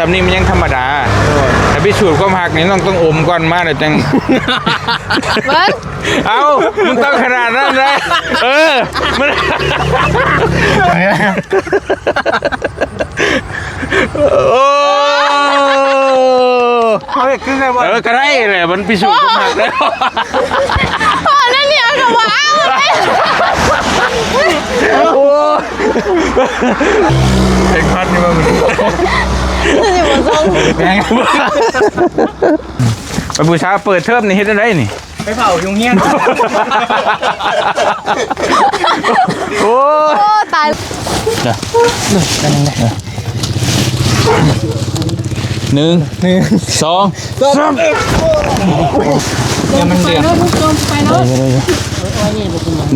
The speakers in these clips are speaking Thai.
สำนี้มันยังธรรมดาแต่พิสูจน์ความหักนี่ต้องอมก่อนมาเดี๋ยวจังเอามึงต้องขนาดนั้นเลยมันโอ้เขาเห็นขึ้นไงวะก็ได้เลยมันพิสูจน์ความหักแล้วพ่อนั่นเนี่ยกับว้าวโอ้เอ็งพัดนี่มั้งนี่มันส่งไปบูชาเปิดเทอมนี่เฮ็ดได้นี่ไปเผายุงเงี้ยโอ้ตายหนึ่งสองสามเนี่ยมันเดือด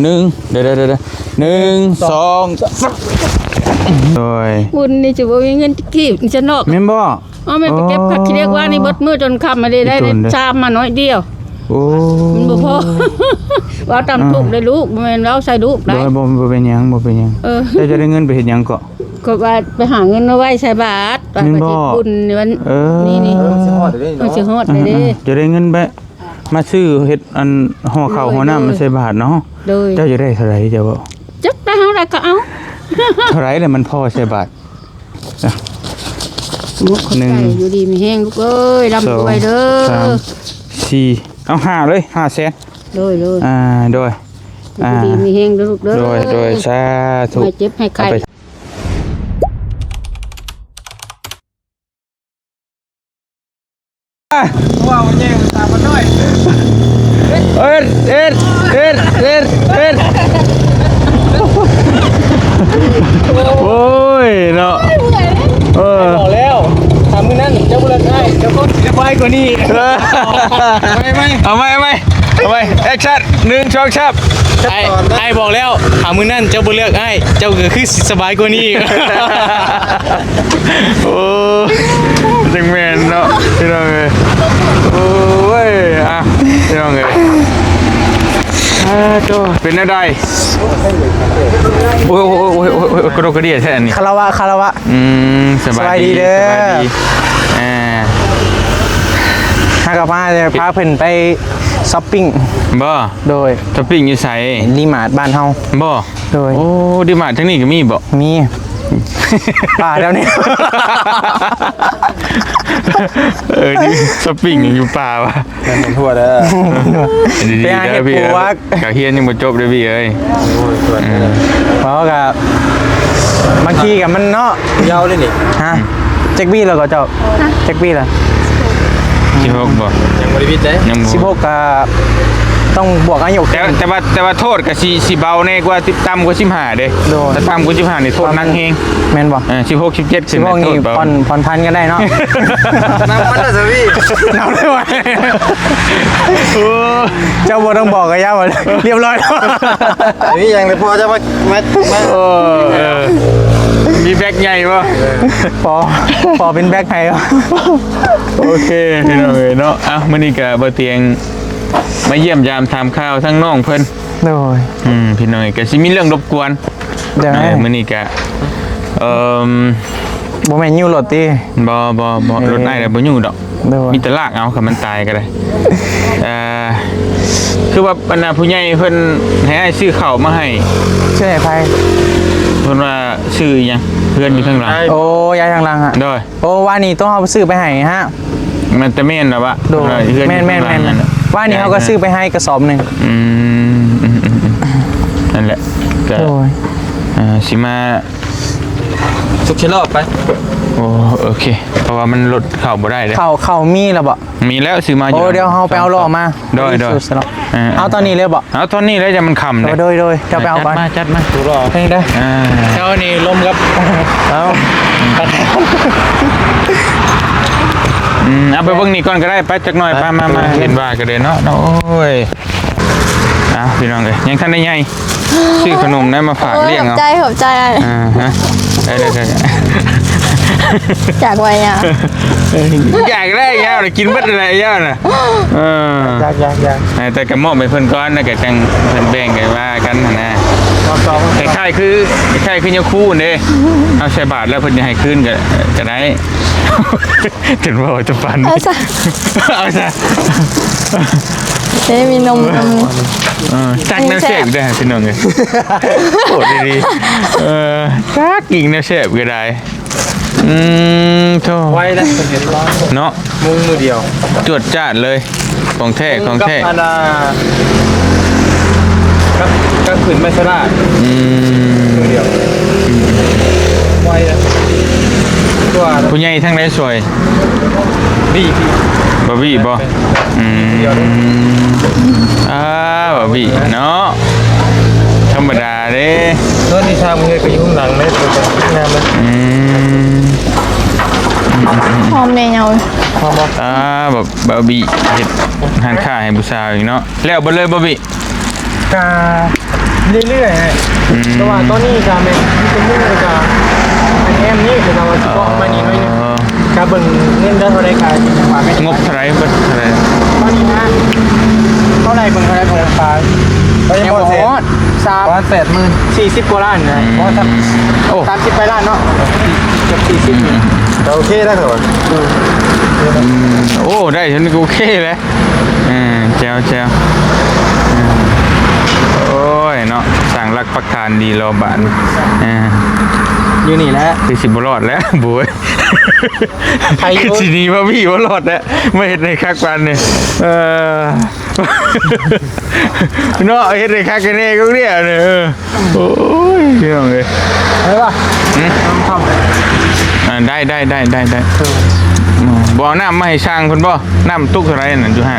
หนึ่งเดี๋ยวหนึ่งสองโดยบุญนี่จะบ่มีเงินที่จะนอกแม่นบ่อ๋อไม่ไปเก็บผักที่เรียกว่านี่เบิดมือจนค่ำมาได้ชามมาน้อยเดียวโอ้มันบ่พอว่าตามถูกได้ลูกบ่แม่นเราใส่ลูกได้บ่เป็นหยังแล้วจะได้เงินไปเฮ็ดหยังก็ว่าไปหาเงินมาไว้ใส่บาทไปเฮ็ดบุญวันนี่สิฮอดได้เด้จะได้เงินไปมาซื้อเฮ็ดอันห่อข้าวห่อน้ำมาใส่บาทเนาะเจ้าจะได้เท่าไหร่เจ้าบ่จักได้เท่าไหร่ก็เอาเท่าไหร่แล้วมันพอใส่บาทหนึ่งอยู่ดีมีแห้งลูกเอ้ยร่ำรวยเด้อ4เอา5เลย5แสนโดยโดยดีมีแห้งเด้อลูกเด้อโดยสาธุให้เจ็บให้ไข้ว้าวเย่ตามันน้อยเอ็ดโอ้ยเนาะบอกแล้วทำมือนั่นเจ้าบุญได้เจ้าก็จะไปกว่านี้ไม่เอาไม่แอคชั่น1 2 3ไอ้บอกแล้วหามือนั่นเจ้าบุญเลือกไอ้เจ้าก็คือสบายกว่านี้โอ้จังแม่นเนาะพี่น้องเอ้ยโอ้ยพี่น้องเอ้ยเป็นอะไรโอ้ยกระโดดกระเดี่ยแท้อันนี้คารวะสบายดีเด้อถ้ากับมาจะพาเพิ่นไปช้อปปิ้งบ่โดยช้อปปิ้งอยู่ไสดีมาร์ทบ้านเฮาบ่โดยโอ้ดีมาร์ททั้งนี้ก็มีบ่มีป่าแล้วนี่ดิช้อปปิ้งอยู่ป่าวะนั่นทั่วเด้อดีๆเด้อพี่กะเฮียนยังบ่จบเด้อพี่เอ้ยเพราะกับบางทีกับมันเนาะยาวเลยนี่ฮะแจ็คบี้แล้วก็เจ้าแจ็คบี้ล่ะ16บ่ยังบ่ได้วิทย์เด้16ก็ต้องบวกอายุแต่ว่าโทษก็สิเบาแน่กว่าต่ำกว่า15เด้ถ้าต่ำกว่า15นี่โทษหนักแฮงแม่นบ่16 17ขึ้นโทษเบาผ่อนพันกันได้เนาะน้ำมันน่ะสิพี่น้ำได้ไหมเจ้าบ่ต้องบอกกับย่าบ่เรียบร้อยนี่ยังเลยพอจะมามีแบ็คใหญ่ป่ะพอเป็นแบ็คไทยโอเคพี่น้องเนาะมื้อนี้ก็บ่เตียงมาเยี่ยมยามถามข่าวทั้งน้องเพิ่นโดยพี่น้องก็สิมีเรื่องรบกวนมื้อนี้ก็บ่แม่นยิ้วรถติบ่รถไหนแล้วบ่อยู่ดอกมีแต่ลากเอาคันมันตายก็ได้คือว่าบรรดาผู้ใหญ่เพิ่นให้ซื้อข้าวมาให้ชื่อไผเพิ่นว่าชื่อหยังเพื่อนอยู่ข้างหลังโอ้ยายข้างหลังอ่ะโดยโอ้ว่านี่ต้องเอาซื้อไปให้ฮะมันจะแม่นล่ะวะแม่นว่านี่เขาก็ซื้อไปให้กระสอบนึงนั่นแหละก็สิมาสุกเชลล์ไปโอเคเพราะว่ามันลดเข่าบ่ได้เลยเข่ามีแล้วบ่มีแล้วซื้อมาอยู่เดี๋ยวเฮาไปเอาล้อมาโดยเอาตอนนี้เลยบ่เอาตอนนี้เลยจะมันค่ำเลยโดยจะไปเอาไปจัดมาดูล้อให้ได้เจ้านี่ลมครับเอาไปเบิ่งนี่ก่อนก็ได้ไปจักหน่อยมาเห็นว่าก็เด้เนาะโอ้ยพี่น้องเอ้ยยังทันได้ใหญ่ซื้อขนมได้มาฝากเลี้ยงเอาขอบใจได้จากไว้เนี่ยอยากได้ยาวเลยกินเบิดอะไรยาวน่ะอยากแต่กระหม่อมไปเพิ่นก้อนนะแกจังเพิ่นแบ่งกันว่ากันนะคล้ายๆคือยาคู่เด้เอาใส่บาทแล้วเพิ่นจะให้คืนก็ได้ ถึงว่าจะฟัน เอาซะ เอาซะ เด้มีนม จักน้ำเสพได้พี่น้องเลยโคตรดีๆจักกิ่งน้ำเสพก็ได้โธ่ ไว้แล้วเห็นร้อน เนาะ มุงมือเดียว จวดจ้าดเลยของแท้ของแท้ กับก็ขืนไม่ชนะมือเดียวไว้แล้วตัว ผู้ใหญ่ทั้งได้สวย พี่ บะบี้บ่บะบี้เนาะธรรมดาเด้ ตัวนิชามือก็อยู่ข้างหลังเลยตัวงามเลย หอมเนี่ยเงา พอบอก แบบบะบี้เฮ็ดหันค่าให้ผู้สาวอีกเนาะแล้วบ่เลยบะบี้ กาเรื่อยๆฮะแต่ว่าตอนนี้กาเมนที่เป็นมือกาอันแอมนี่คือเราจะก็มานี่หน่อยนึงกาเบิ่งเงินได้เท่าไรกาจังหวะไม่ งบเท่าไหร่บ่เท่าไหร่ ตอนนี้นะเท่าไรเบิ่งเท่าไรของฟ้าตอนนี้หมด40กว่าล้านนะเพราะทำ โอ้ 30ไปล้านเนาะเกือบ40โอเคได้เหรอ โอ้ได้ฉันก็โอเคเลยแจ๋วโอ้ยเนาะสั่งรักปักทานดีรอบานอยู่นี่แหละ คือสิบรอดแล้วบุ้ย ใครอยู่ คือสิหนีว่าพี่ว่ารอดแล้วไม่เห็นในคักปันเนี่ยเนาะเห็นในคักกันเองก็เรียกเนี่ยโอ้ยเรื่องเลย ได้ป่ะทำ ได้บ่อน้ำมาให้ช่างคนบ่น้ำตุกอะไรนั่นอยู่ฮะ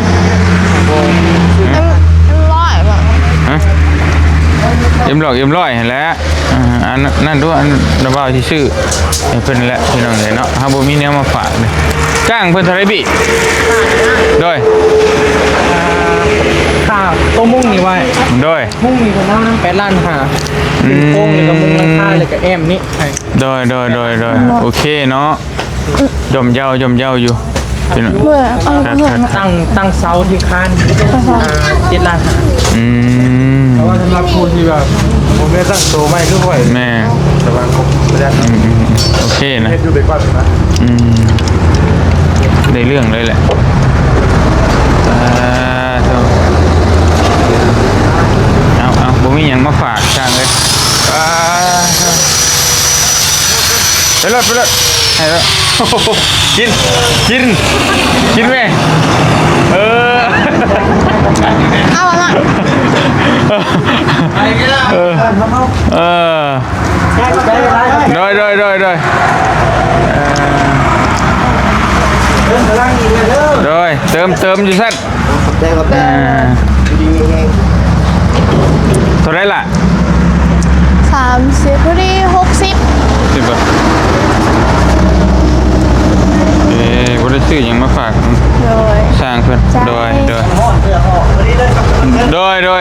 ร้อยแบบ ฮะเอ็มร้อยเห็นแล้วอันนั่นด้วยอันระบายที่ชื่อเพิ่นแหละพี่น้องเลยเนาะฮาบ่มีแนวมาฝากเลยจ้างเพิ่นเท่าไรบิโดย ข้าวต้มมุ้งนี่ไว้ โดย มุ้งนี่คนน้ำ8ล้านค่ะเป็นโค้งเลยกับมุ้งราคาเลยกับแอมนี่ โดยโอเคเนาะย่อมเยาอยู่พี่น้อง เมื่อเอา ครับ เมื่อ ตั้งเสาที่คาน7ล้านค่ะ เพราะว่าสำหรับคนที่แบบผมไม่ตั้งโตไม่ด้วย แม่ แต่ว่าผมไม่ได้ โอเคนะ เฮ็ดดูไปกว่านะ ได้เรื่องเลยแหละเอาบ่มีหยังมาฝากช่างเลยไปเลยให้แล้วกินแม่เอาละ โดยเติมอยู่สั้นเท่าไรล่ะ 30พอดี60 สิบบาทบ่ได้ซื้อหยังมาฝาก เลย สร้างเพิ่นโดย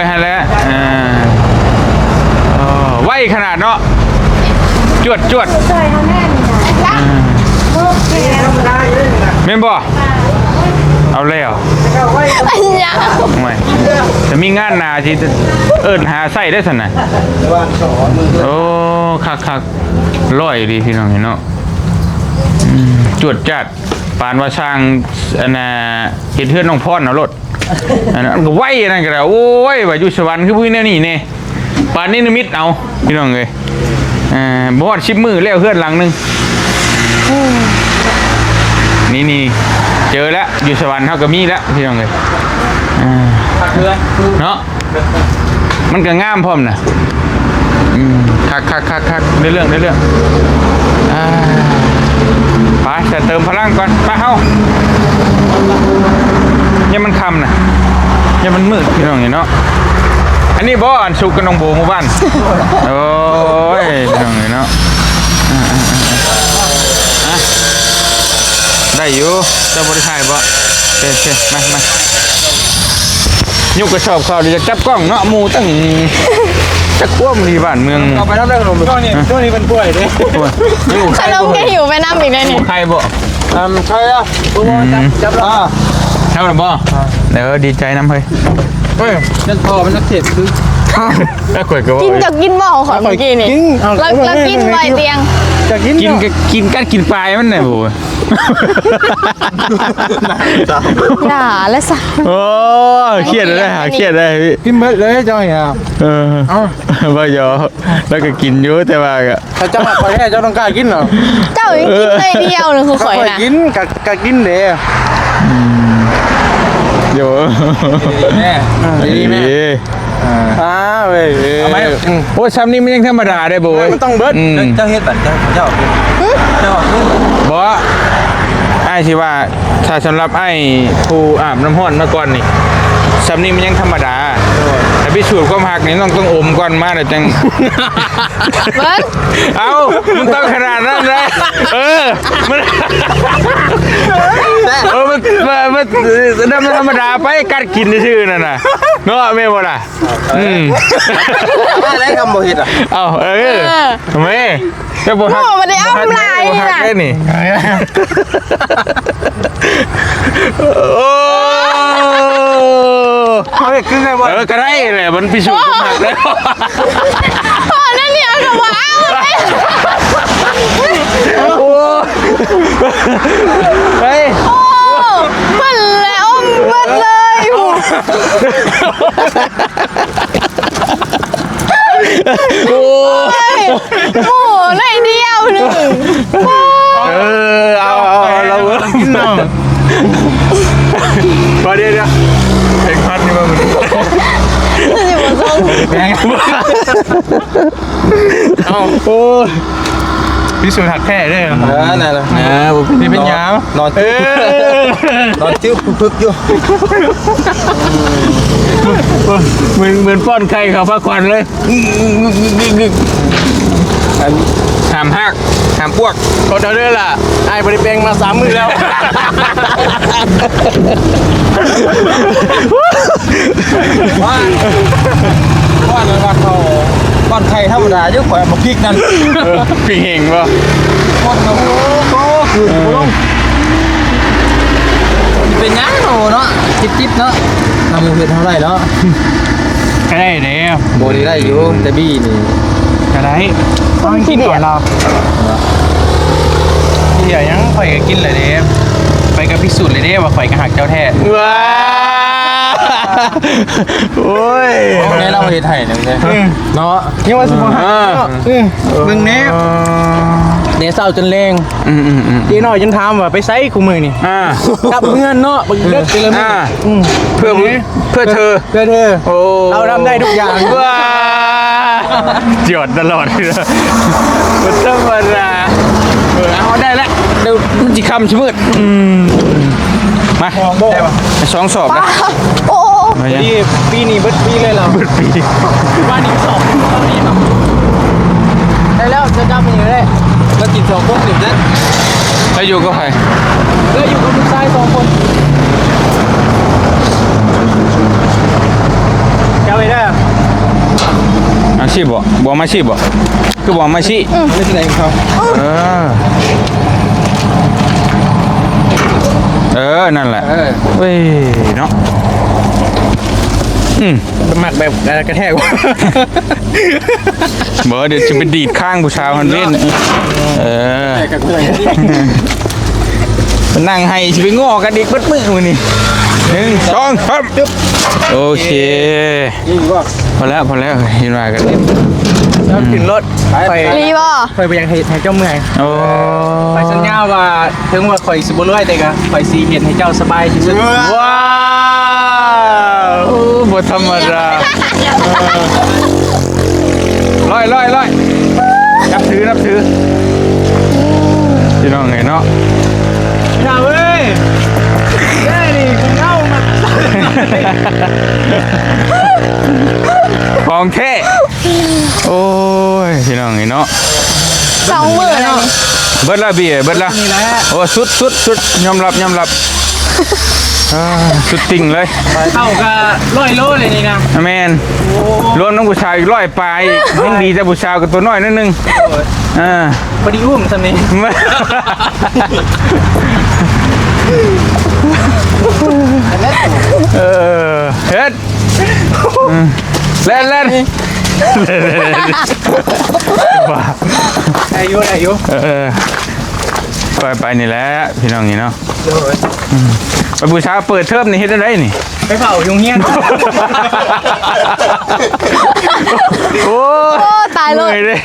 ให้แล้วไวขนาดเนาะจวด ใส่เขาแน่นนะ แม่นบ่เอาแล้ว อันยาว ไม่จะมีงานหนาที่จะเอิ้นหาใส่ได้ซั่นน่ะโอ้คักร้อยดีพี่น้องเนาะจวดจัดปานว่าช่างอันน่ะเฮ็ดเฮือนน้องพรเอารถอันนั้นก็ไวนั่นก็ได้โอ้ยว่าอยู่สวรรค์คือผู้แนวนี้แน่ปานนี้นิมิตเอาพี่น้องเอ้ยบ่ฮอด10มื้อแล้วเฮือนหลังนึงนี่เจอแล้วอยู่สวรรค์เฮาก็มีแล้วพี่น้องเอ้ยเนาะมันก็งามพร้อมน่ะคักได้เรื่องไปจะเติมพลังก่อนไปเฮายังมันค่ำน่ะยังมันมืดพี่น้องเนาะอันนี้บ่อันสุกกับน้องโบหมู่บ้านโอ้ยพี่น้องเนาะได้อยู่เจ้าบริษัทบ่เช่มายุกกระสอบข้าวเดี๋ยวจะจับกล้องเนาะหมูตั้งจะคว่ำที่บ้านเมือง เอาไปรับได้ขนมช่วงนี้เป็นป่วยเลย ขนมแกหิวไปน้ำอีกเลยนี่ ใครบ่ ใครอ่ะจับแล้ว เท่าไหร่บ่เดี๋ยวดีใจน้ำเฮ้ย นั่นพอมันนักเทศคือ แล้วข่อยก็ กินจากกินบ่อของเมื่อกี้นี่แล้วกินใบเตียง จะกิน กินกันกินปลายมันน่ะบ่ ด่าแล้วซะ โอ้เครียดเลยหาเครียดเลยพี่ กินเบิดเลยเจ้าเนี่ย บ่ยอแล้วก็กินอยู่แต่ว่าก็ ถ้าเจ้ามาคอยแค่เจ้าต้องกล้ากินเหรอ เจ้ายังกินได้เดียวเลยคือข่อยนะ กินกะกินเด้ เดี๋ยว แม่ดีแม่เว้ย เอาไหมโอ้ซ้ำนี่มันยังธรรมดาได้บ่เว้ย มันต้องเบิดเจ้าเฮ็ดบัดเจ้าบ่ไอ้ที่ว่าถ้าสำหรับไอ้ผู้อาบน้ำร้อนมาก่อนนี่ซ้ำนี่มันยังธรรมดาแต่พิสูจน์ความหักนี่ต้องอมก่อนมาแล้วจัง เบิ้ล เอามันต้องขนาดนั้นเลยมันธรรมดาไปกัดกินชื่อนั่นน่ะเนาะแม่บ่ล่ะอะไรคำบ่เฮ็ดอ่ะ เอาทำไมจะบ่ฮัก มันได้อ้อมลายนี่น่ะ นี่โอ้เขาเฮ็ดคือไงบ่ ก็ได้แหละมันพิสูจน์ความหักแล้ว พ่อนั่นเนี่ยก็ว่าเอาเลย โอ้เฮ้ย โอ้มันเลยอ้อมมันเลยหู โอ้ โอ้เลยเดียวหนึ่ง เอาเรากินน้ำพอเดี๋ยวเพลงพัดนี่ว่ามัน อยู่บนส้ม เอาโอ้พิสูจน์หักแค่ได้เหรอ นั่นแหละ นี่เป็นยาวน อนจิ้วพึกอยู่ เหมือนป้อนไข่เขาพักควันเลยหามหักหามพวก คนเด้อล่ะไอ้บริเปงมา3 มื้อแล้วว่าเลยว่าเขาก้อนไข่ธรรมดาเยอะกว่ามาพริกนั่น พี่เฮงป่ะ ก้อนโอ้โหคือลงเป็นยังโอ้เนาะจิ๊บเนาะทำเงินเท่าไรเนาะ ก็ได้เนี่ย โบนี่ได้อยู่แต่บี้นี่ ก็ได้ ต้องกินก่อนเราที่อย่างยังข่อยก็กินเลยเด้ไปกับพิสูจน์เลยเด้ว่าข่อยก็หักเจ้าแท้ ว้าโอ้ย ในเราเฮ็ดไห้นึงเด้เนาะยังว่าสิบ่หักเนาะมึงแน่เดี๋ยวเศร้าจนแรงตีน้อยจนถามว่าไปไสกูมื้อนี่กลับเงินเนาะบักเลิกไปเลยมึงเพื่อเธอ เธอ โอ้ เราทำได้ทุกอย่าง ว้าจอดตลอดเลยมันธรรมดาเอาได้แล้วเดี๋ยวมันจะคำชิมืดมาสองสอบนะ โอ้ ปีนี้เบิดปีเลยเหรอ เบิดปี ว่านี้2ปีเนาะได้แล้วจะจำอย่างนี้ได้แล้วกิน2 คน1นั้น แล้วอยู่กับใคร แล้วอยู่กับผู้ชาย2 คนเจ้าไปได้ อาชีพบ่มาชีพบ่คือบ่มาชี ไม่ใช่ไหนเขา นั่นแหละเว้ยเนาะหมักแบบกระแทกว่ะ บอกเดี๋ยวจะไปดีดข้างผู้ชายคนเล่นกระเทย นั่งให้จะไปง้อกันอีกเบิดมือวันนี้1 2 3โอเค ยิ่งว่า พอแล้วเห็นว่ากัน แล้วขึ้นรถไป รีบ่ ไปยังให้เจ้าเมื่อย โอ้ ไปสัญญาว่าถึงว่าข่อยสิบ่รวยแต่ก็ข่อยสิเฮ็ดให้เจ้าสบายที่สุด ว้าวบ่ธรรมดาร้อยนับถือพี่น้องไงเนาะ อย่าเว้ยแม่นี่กูเงามา ของแท้โอ้ยพี่น้องไงเนาะ 2 มื้อแล้ว เบิดละเบียเบิดละ นี่แหละ โอ้สุดยอมรับสุดติ่งเลย เข้าก็100 โลเลยนี่นะ แมนรวมน้องผู้ชายอีก100 ปลายยังดีแต่ผู้ชายกับตัวน้อยนิดนึงบ่ได้อุ้มซั่นนี่ เฮ็ดเล่นว้าอายุไป ไปนี่แหละพี่น้องนี่เนาะไปบูชาเปิดเทอมนี่เฮ็ดได้นี่ ไปเผายุงเฮียน โอ้ โอ้ตายเลย เด้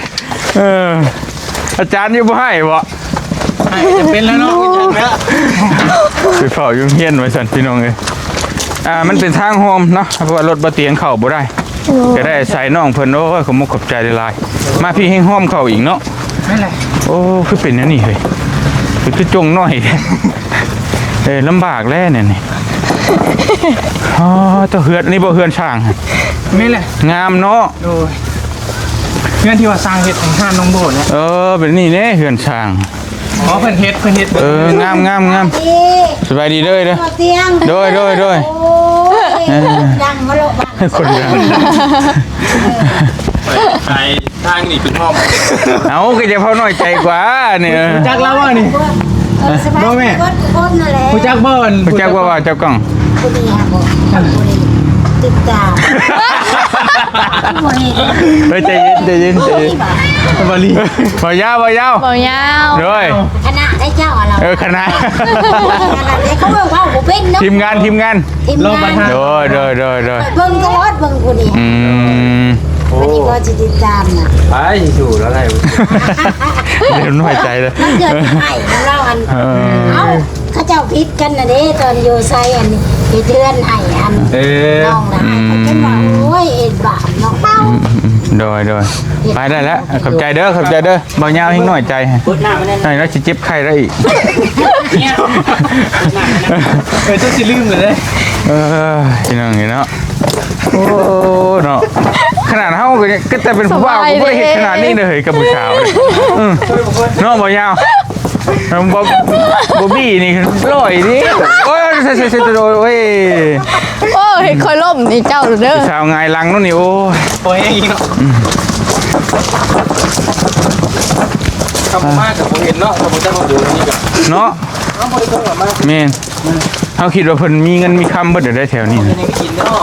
อาจารย์ยังบ่ให้บ่ จะเป็นแล้วเนาะ ไปเฝ้าอยู่เฮียนไว้สั่นพี่น้องเอ้ยมันเป็นทางโฮมเนาะเพราะว่ารถบ่เตียงเข้าบ่ได้ก็ได้ใส่น้องเพิ่นโอ้ยขอบมุกขอบใจหลายๆมาพี่แฮงห้อมเข้าอีกเนาะ ไม่ไร โอ้คือเป็นอันนี้เฮ้ยคือจงน้อยลำบากแล้วเนี่ยนี่อ๋อเจ้าเฮือนนี่บ่เฮือนช่าง ไม่ไร งามเนาะ โดยเงื่อนที่ว่าสร้างเห็ดของท่านน้องโบเนี่ย เป็นนี่แน่เฮือนช่าง อ๋อเพิ่นเห็ดงามสบายดีเด้อ เตียง โดย โอ้ยดังมาโลบ้าน คนดัง ไปทางนี่เป็นห้อง เอาก็จะเผาน้อยใจกว่าเนี่ย จักแล้วว่านี่ สบายดีคนนั่นแหละ ผู้จักเบิ้ล ผู้จักว่าเจ้ากล้อง ผู้ดีฮะบ่ติดตามบ่เห็น เฮ้ยใจเย็น บาลี บ่ยาว บ่ยาว ด้วย คณะได้เจ้าอะไร คณะ เขาบอกว่าผมเป็นเนาะ ทีมงาน ทีมงาน โดย เบิ่งตลอดเบิ่งผู้ดี วันนี้ก็จะติดตามน่ะ ไปอยู่แล้วไร เดี๋ยวน้อยใจเลย มันเกิดให้เราอันเอ้าเขาเจ้าพิษกันนะเด้ตอนอยู่ไซอันนี้เฮ็ดเดือนให้อันน้องนะเขาเป็นว่าโอ้ยเอ็ดบาปน้องเป้า โดยไปได้แล้วขอบใจเด้อบ่ยาวให้น้อยใจฮะหน่อยแล้วจะเจ็บไข้ได้อีก จะสิลืมเลย ที่นั่งอย่างเนาะโอ้เนาะขนาดเฮาก็แต่เป็นผู้ว่าก็บ่ได้เฮ็ดขนาดนี้เลยกับผู้สาวเนาะบ่ยาวบ่บี้นี่ลอยดิโอ้ยโอ้ย โอ้ยคอยล่มนี่เจ้าเด้อ สาวไงลังนู่นนี่โอ้ย โอ้ยอย่างนี้เนาะทำมากกับผมเห็นเนาะกับผมจะมาดูนี่กับ เนาะแม่นเฮาคิดว่าเพิ่นมีเงินมีคำเบิดได้แถวนี้ ยังกินเนาะ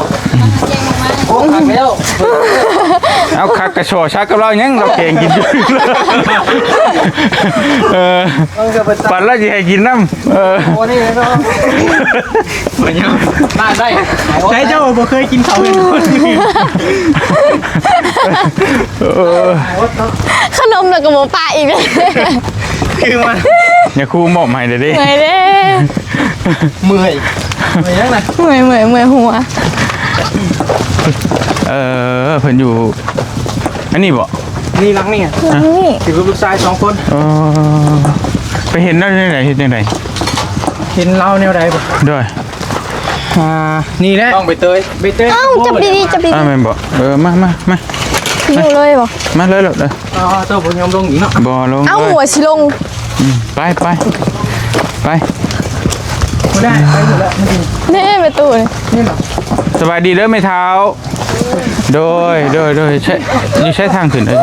โอ้ขักแล้ว เอาคักกระชอชักกับเรายังเราเก่งกินอยู่ปันแล้วจะให้กินน้ำ โอ้นี่เนาะมันยังมาได้ใช้เจ้าบ่เคยกินเขาเลย ขนมแล้วก็หมูป่าอีกเลย คือมัน อย่าคู่หมอบให้เด้ดิ เมื่อยเด้ เมื่อยยังไง เมื่อยหัว เพิ่นอยู่อันนี้บ่ นี่รังนี่ นี่ ถือลูกชาย2 คน ไปเห็นได้ไหนเห็นยังไง เห็นเราแนวใดบ่ ด้วย นี่แหละต้องไปเตย เอ้าจับดีๆจับดี แม่นบ่มา ๆอยู่เลยบ่ มาเลยเลย อ๋อเจ้าผมยอมลงอีกเนาะ บ่ลง เอ้าหัวสิลง ไป ไม่ได้ไปหมดแล้ว นี่ประตูนี่ นี่หรอ สบายดีเด้อแม่เท้าโดยใช่นี่ใช้ทางขึ้นเลย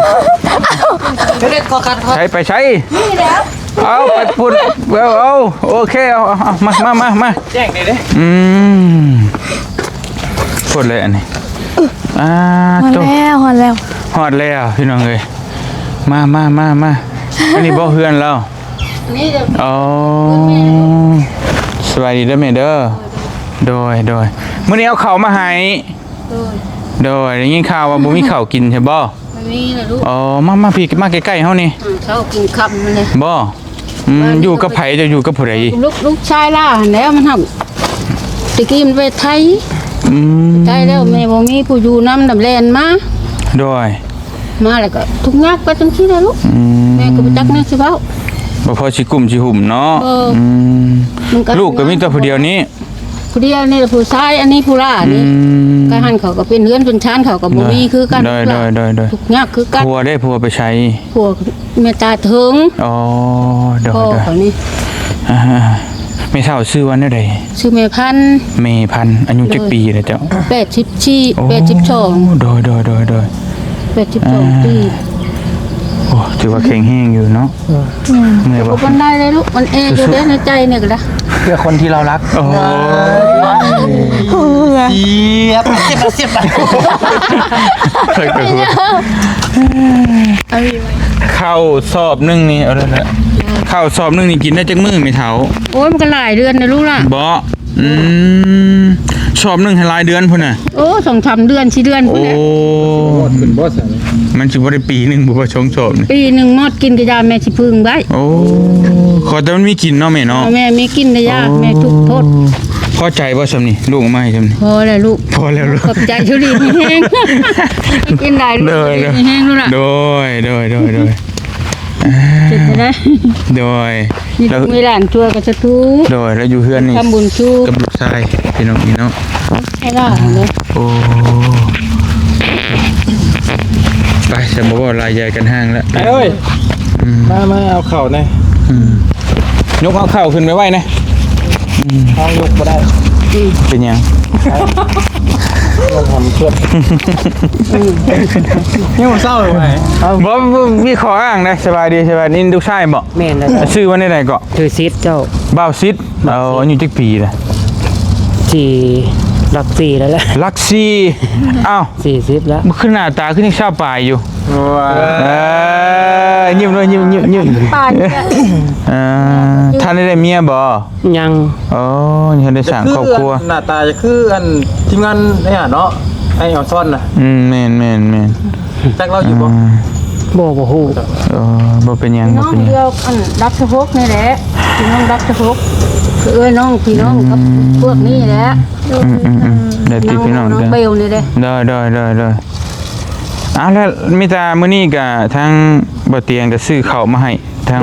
เด็กก็คัด ใช้เอาไปพูดเอาโอเคเอามา แจ้งเลยเด้ พูดเลยอันนี้ฮอดแล้ว ฮอดแล้วพี่น้องเอ้ยมาอันนี้บ่เฮือนเรา นี่เดี๋ยว อ๋อสวัสดีเด้อแม่เด้อโดยมื้อนี้เอาข้าวมาให้โดยได้ยินข่าวว่าบ่มีข้าวกินใช่บ่ ไม่มีนะลูก อ๋อมาพี่มาใกล้ๆเฮานี่ เขากินคำมันเลย บ่อยู่กับไผจะอยู่กับผู้ใด ลูกชายล่าแล้วมันทำตะกี้มันไปไทยไทยแล้วแม่บ่มีผู้อยู่น้ำดำแลนมา โดย มาแล้วก็ทุกยักไปจังซี่นะลูกแม่ก็บ่จักแน่สิเว้า บ่พอสิกลุ่มสิหุ่มเนาะลูกก็มีแต่ผู้เดียวนี้ ผู้เดียวนี่ผู้ชายอันนี้ผู้ล่านี่ก็หันเขาก็เป็นเฮือนเป็นชานเขาก็บ่มีคือกัน โดย ทุกยักคือกัน ผัวไปใช้ พวกแม่ตาถึง อ๋อโด พ่อย เขานี่ ไม่เท่าชื่อวันใด ชื่อแม่พันธุ์ เมพันอายุจักปีแล้วเจ้า 84 82 โดย 82ปี โอ้ถือว่าแข็งแรงอยู่เนาะเมื่อย บ่ บ่ ปานได้เลยลูกมันเองอยู่ในใจเนี่ยก็ได้ เพื่อคนที่เรารัก โอ้ เสียบ เคยไปพูดเข้าสอบนึงนี่เอาแล้วแหละ ข้าวสอบหนึงนี่กินได้จักมื้อไม่เท่า โอ้ยมันก็หลายเดือนนะลูกล่ะ บ่อืมสอบหนึงให้หลายเดือนพุ่นน่ะ โอ้2-3 เดือน4 เดือน โอ้ พุ่นแหละ มันสิบ่ได้ปีหนึงบ่ว่าชงสอบนี่ ปีหนึ่งมอดกินกระยาแม่สิพึ่งไว้ โอ้ขอแต่มันมีกินเนาะแม่เนาะ แม่มีกินกระยาแม่ทุกโทษ พอใจบ่ซำนี่ลูกเอามาให้ซำนี่ พอแล้วลูก พอแล้วลูก ขอบใจชุลีแห้งกินได้ลูก โดย แห้งลูกล่ะ โดย จุดไปได้ โดย มี แล้ว มีหลานช่วยก็จะทุก โดยแล้วอยู่เฮือนนี่ ทำบุญชู กับลูกชายพี่น้องนี่เนาะ ให้ได้เลย โอ้ไปจะบอกว่ารายใหญ่กันห้างแล้ว เอ้ยมาเอาเข่าหน่อย ยกเอาเข่าขึ้นไปไว้นะ เอายกบ่ได้ เป็นยัง เราทำเพื่อนนี่ผมเศร้าเลยไหม บอกมีขออ้างนะสบายดีนี่ลูกชายบอก แม่นแล้ว ชื่อว่าในไหนเกาะ คือซิดเจ้า บ่าวซิดเอาอายุจักปีละ ที่หลัก4แล้วแหละ ลักซี่อ้าว 40แล้ว มันขึ้นหน้าตาขึ้นยังชาวปลายอยู่ยิ้มด้วยยิ้ม ป่านเนี่ย ท่านได้เมียบ่ ยัง อ๋อท่านได้สร้างครอบครัว หน้าตาจะคืออันทีมงานเนี่ยเนาะไอ้ออนซ่อนน่ะ แม่น จักเราอยู่บ่ บ่ฮู้ บ่เป็นหยังบ่ น้อง เป็นหยัง เดียวอันรักสะพกนี่แหละพี่น้องรักสะพกคือน้องพี่น้องกับพวกนี้แหละ ได้ติพี่น้อง น้อง กัน เบลนี่เด้ ได้แล้วมีแต่มื้อนี้ก็ทางบ่เตียงก็ซื้อข้าวมาให้ทาง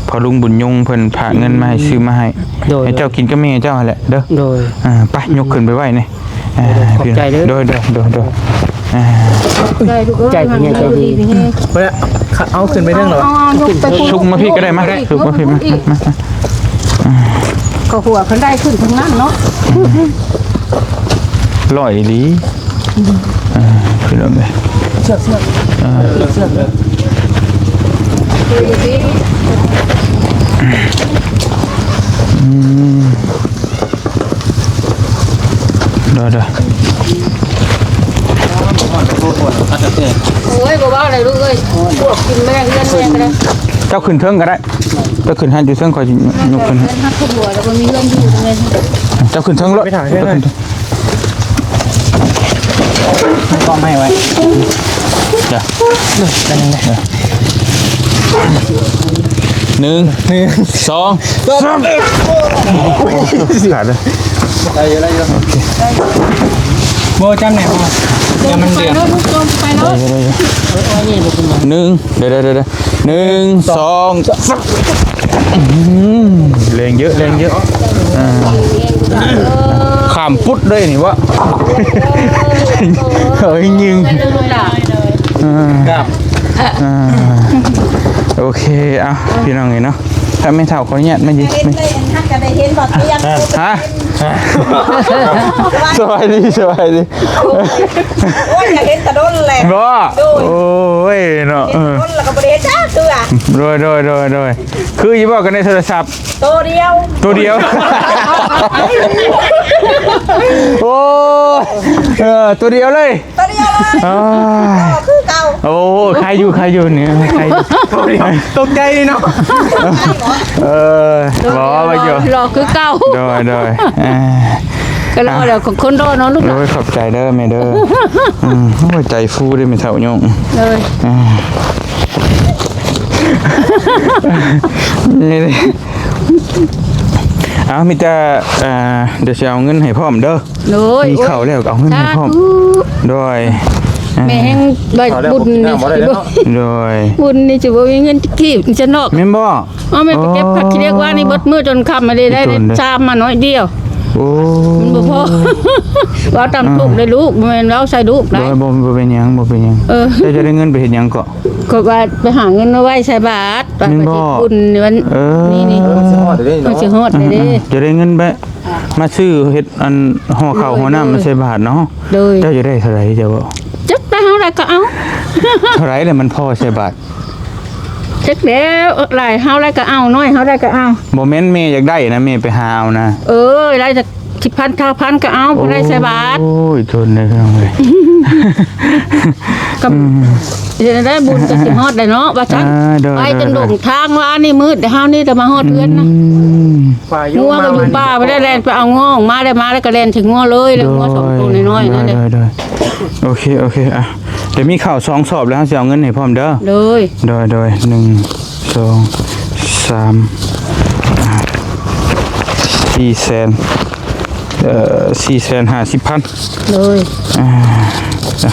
พอลุงบุญยงเพิ่นฝากเงินมาให้ซื้อมาให้ให้เจ้ากินกับแม่เจ้าหั่นแหละเด้อ โดย ไปยกขึ้นไปไว้นี่พี่ ขอบใจเด้อ โดยใจลูกเอ้ย ใจพี่เนี่ยใจดี บ่ได้เอาขึ้นไปเรื่องเหรอ ยกไป ชุกมาพี่ก็ได้มาชุกมาพี่มา เขาหัวเพิ่นได้ขึ้นทั้งนั้นเนาะ ลอยดีพี่น้องเอ้ย เด้อ โอ้ยบ่ว่าอะไรลูกเอ้ยพวกกินแม่เงินแม่ก็ได้ เจ้าขึ้นเทิงก็ได้เจ้าขึ้นหันอยู่เทิงคอยยกขึ้น เงินหักหัวแล้วก็มีเงินอยู่ตรงนี้ เจ้าขึ้นเทิงรถ ต้องให้ไว้ เดี๋ยวหนึ่งสองสามขาดเลย ได้เยอะโบจำเนี่ยยังมันเดือด ลูกจมไปเนาะ หนึ่งเดี๋ยวหนึ่งสองสามแรงเยอะขามปุ๊ดเลยนี่วะเฮ้ยยิง ครับ โอเคเอาพี่น้องเนาะถ้าไม่เท่าเขาเนี่ยไม่ยิง เห็นเลยท่านก็ได้เห็นบอกเตียง ฮะสบายดี โอ้ยอยากเห็นกระโดนแหละ บ่โอ้ยเนาะ กระโดนแล้วก็บริเวณจ้าคืออ่ะ โดยคือยี่บอกกันในโทรศัพท์ ตัวเดียว ตัวเดียว โอ้ตัวเดียวเลย ตัวเดียวเลย อ้า คือเก่า โอ้ใครอยู่เนี่ยใครอยู่ ตกใจเนาะ บอกว่าอยู่ รอคือเก่า โดยก็รอแล้วคนรอเนาะลูก โดยขอบใจเด้อแม่เด้อหัวใจฟูได้ไม่เท่าโยง เลย นี่เลยเอามีแต่เดี๋ยวจะเอาเงินให้พ่อมเด้อ เลย มีเข่าแล้วก็เอาเงินให้พ่อมโดย แม่แห้งใบบุญนี่ โดย บุญนี่จะบ่มีเงินกีบจะนอก แม่นบ่ เอาแม่ไปเก็บผักที่เรียกว่านี่บดมือจนค่ำมาได้ชามมาน้อยเดียว โอ้ มันบ่พอว่าตามลูกได้ลูกแม่นเราใส่ลูก โด ได้ ยบ่เป็นหยังจะได้เงินไปเฮ็ดหยังก็ ก็ว่าไปหาเงินมาไว้ใส่บาทไปบุญวันนี่ มันสิฮอดได้ มัน เนาะ สิฮอดได้เด้ จะได้เงินไปมาซื้อเฮ็ดอันห่อข้าวห่อน้ำมาใส่บาทเนาะ เลย เจ้าจะได้เท่าไหร่เจ้าบ่ จักไปเฮาได้ก็เอา เท่าไหร่แล้วมันพอใส่บาท จักแล้วหลายเฮาได้ก็เอาน้อยเฮาได้ก็เอา บ่แม่นแม่อยากได้นะแม่ไปหาเอานะ ได้จาก 10,000 9,000ก็เอาบ่ได้ใส่บาท โอ้ยทนเลยพี่น้องเอ้ย ก็จะได้บุญก็สิฮอดได้เนาะว่าซั่น โดย ไปจนหลงทางว่านี่มืดแต่เฮานี่จะมาฮอดเรือนนะ ฝ่ายโย งัว มา ก็อยู่ป่าไม่ได้แล่นไปเอาง้อมาได้มาแล้วก็แล่นถึงงัวเลยแล้วงัวสองตัวน้อยๆนั่นแหละ โดยโอเคอ่ะเดี๋ยวมีข่าว2 สอบแล้วสิเอาเงินให้พร้อมเด้อ เลย โดย1 2 3 4แสน450,000 เลย จ้ะ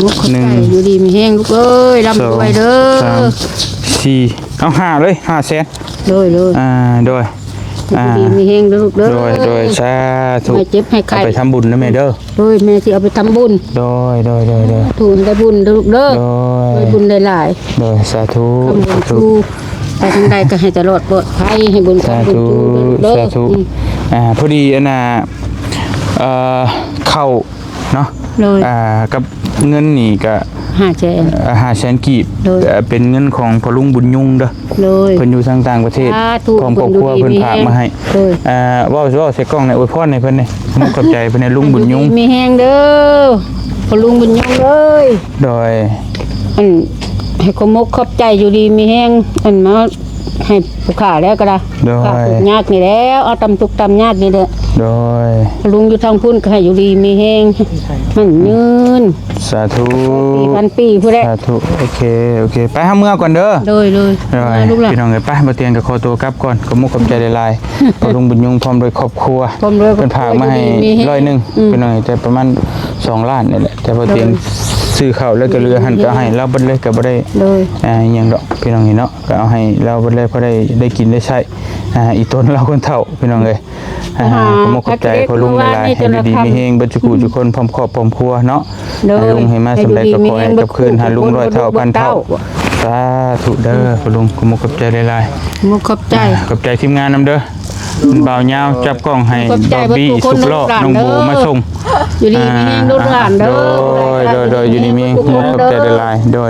มุกเขาใจอยู่ดีมีแห้งลูกเอ้ยร่ำรวยเด้อ 3 4เอา5เลย5แสน เลยเลย โดย อยู่ดีมีแห้งเด้อลูกเด้อ โดยสาธุ ไม่เจ็บให้ใคร เอาไปทำบุญนะแม่เด้อ เลยแม่สิเอาไปทำบุญ โดย ถูกได้บุญเด้อลูกเด้อ โด ได้ ย บุญได้หลาย โดยสาธุ ทำบุญชูไปทางใดก็ให้ตลอดปลอดภัยให้บุญ สา ทำบุญ ธุ ชูเด้อ สาธุพอดีอันน่ะเข้าเนาะ เลย กับเงินนี่ก็ 500,000 500,000กีบ โดย เป็นเงินของพ่อลุงบุญยุ่งเด้อ เลย เพิ่นอยู่ทางต่างประเทศ สาธุ พร้อมครอบครัว เพิ่ เพิ่ น น อยู่ดี ฝากมาให้ โดย เว้าใส่กล้องในอวยพรให้เพิ่นนี่ผมขอบใจเพิ่นให้ลุงบุญยุ่ง มีแห้งเด้อพอลุงบุญยงเลย โดย อันให้ขมกขอบใจอยู่ดีมีแห้งอันมาให้ผู้ขาแล้วก็ได้ โดย ขาทุกยากนี่แล้วเอาตำทุกตำยากนี่เด้อ โดย พอลุงอยู่ทางพุ่นก็ให้อยู่ดีมีแห้งมันยืน สาธุ ปีพันปีผู้ใด สาธุโอเคไปหาเมื่อก่อนเด้อ เลยเลย โดย ลูกหลาน พี่น้องเอ้ยไปบ่เตียงกับขอตัวกลับก่อนขอมุกขอบใจหลายๆพอลุงบุญยุ่งพร้อมด้วยครอบครัว พร้อมด้วย เพิ่นฝากมาให้ อยู่ดีมีแฮง ร้อยหนึงพี่น้องเอ้ยแต่ประมาณ2 ล้านนี่แหละแต่พอเตียงซื้อข้าวแล้วก็เรือหันก็ให้เราเบิดเลยก็บ่ได้ เลย อิหยังดอกพี่น้องเห็นเนาะก็เอาให้เราเบิดเลยพอได้กินได้ใช้อีต้นเราคนเฒ่าพี่น้องเอ้ยขอมุกขอบใจพอลุงหลายๆให้อยู่ดีมีแฮงเบิดจุกุทุกคนพร้อมครอบพร้อมครัวเนาะ เลย ให้ลุงให้มาสำใดก็ขอให้กับคืนหาลุงร้อยเท่าพันเท่าสาธุเด้อพอลุงขอมุกขอบใจหลาย มุกขอบใจ ๆขอบใจทีมงานนำเด้อบ่าวยาวจับกล้องให้ ขอบใจ บอบบี้ เบิดทุกคน สุกล้อ ลูกหลาน น้องโบ เด้อ มาส่ง อยู่ดีมีแห้งลูกหลานเด้อ โดยอยู่นี่มีมุกขอบใจหลายๆโดย